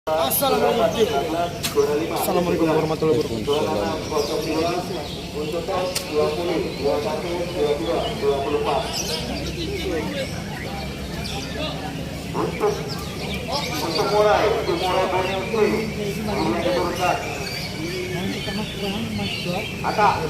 Assalamualaikum warahmatullahi wabarakatuh. Untuk tos 20, 21, 22, 24. Untuk mulai Borneo itu mulai diturunkan. Atak.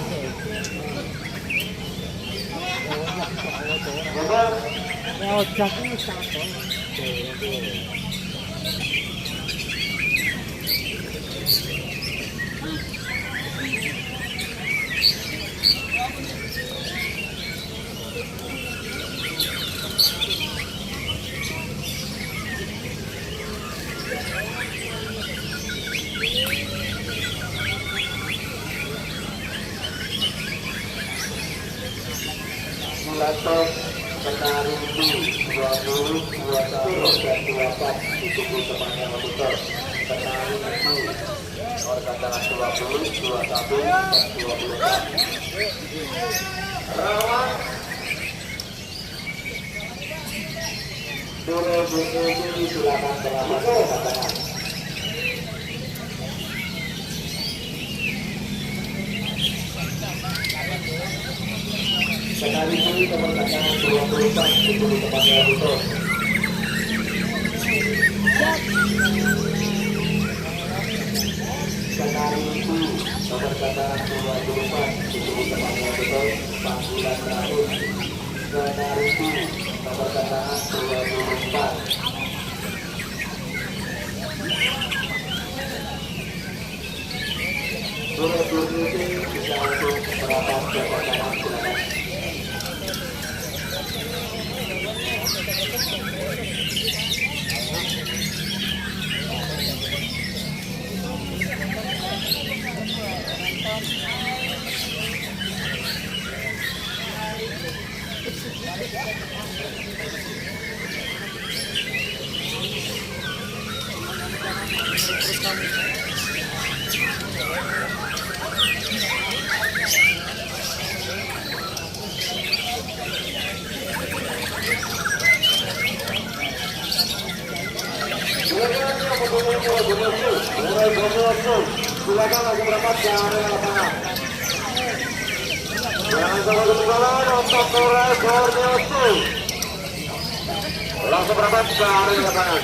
Tos petari 20, 21, dan 24 ditunggu temannya memutar. Petari itu organik 20, 21, dan 24. Rawat ini silakan beramal ke kanan. Sekali ini kemerdekaan 24 itu di tempatnya betul. Sekali itu kemerdekaan 24 itu di tempatnya betul. Panggilan terakhir. Sekali itu kemerdekaan 24. Surat ini bisa untuk merapat ke pasangan silakan. Silakan langsung berangkat ke area lapangan. Jangan sampai ketinggalan untuk Borneo. Langsung berangkat ke area lapangan.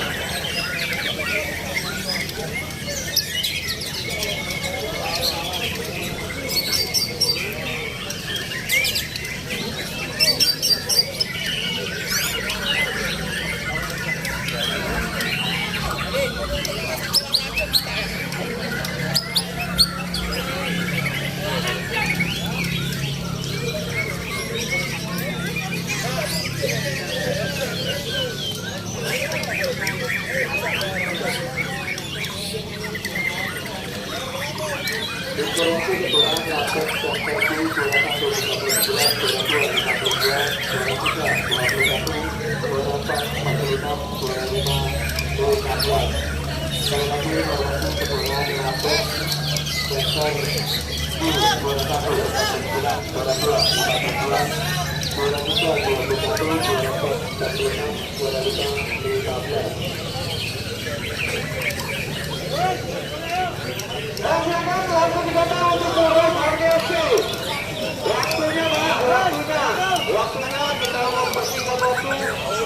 Waktunya kita mempersingkat waktu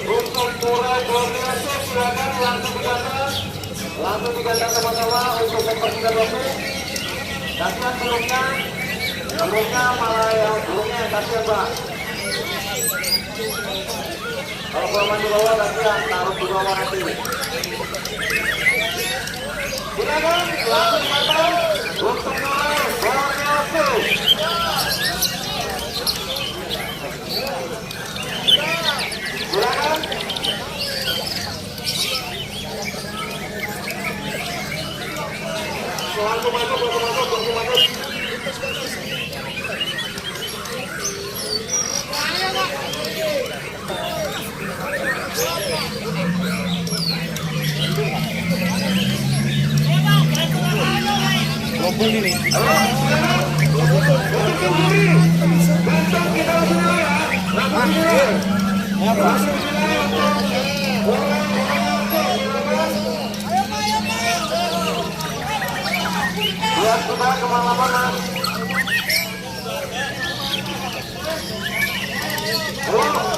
untuk Borneo. Silakan langsung digantar sama-sama untuk mempersingkat waktu. Kasihan belumnya malah yang belumnya kasihan Pak. Kalau korban di bawah kasihan taruh di bawah nanti. Silakan langsung digantar untuk Borneo. Silakan. Langsung masuk. Lobong ini. Mas, kita kemalaman mas. Halo.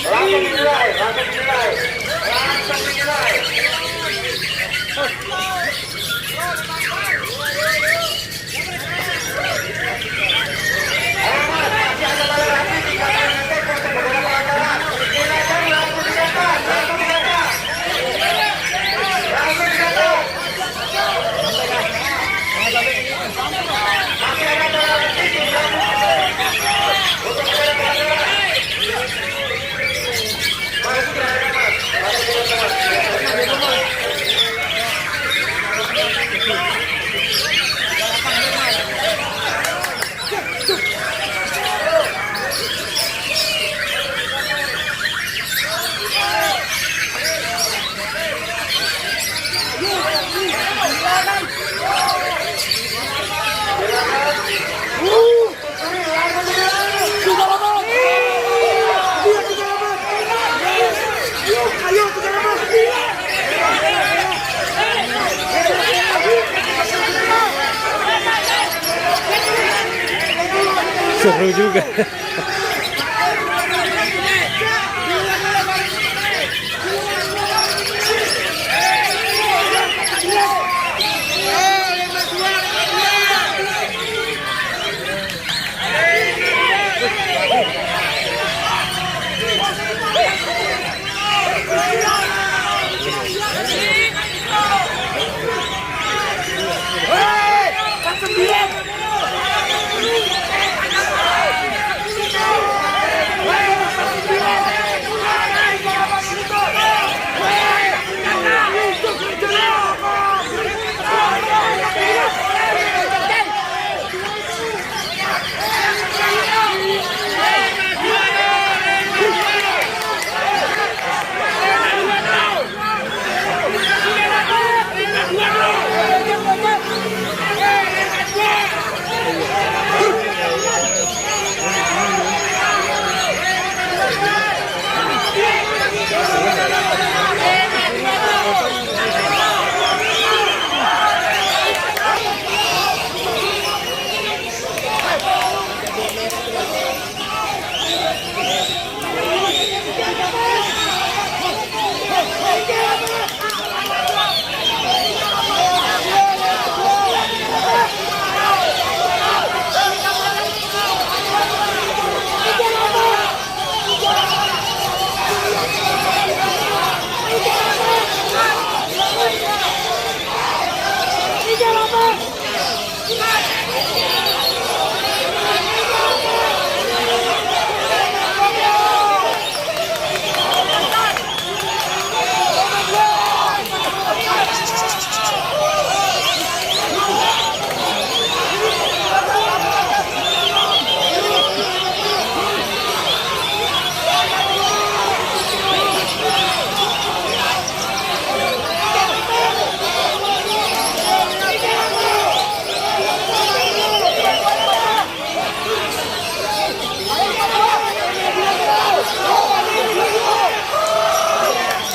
Langsung dinilai. Seru juga.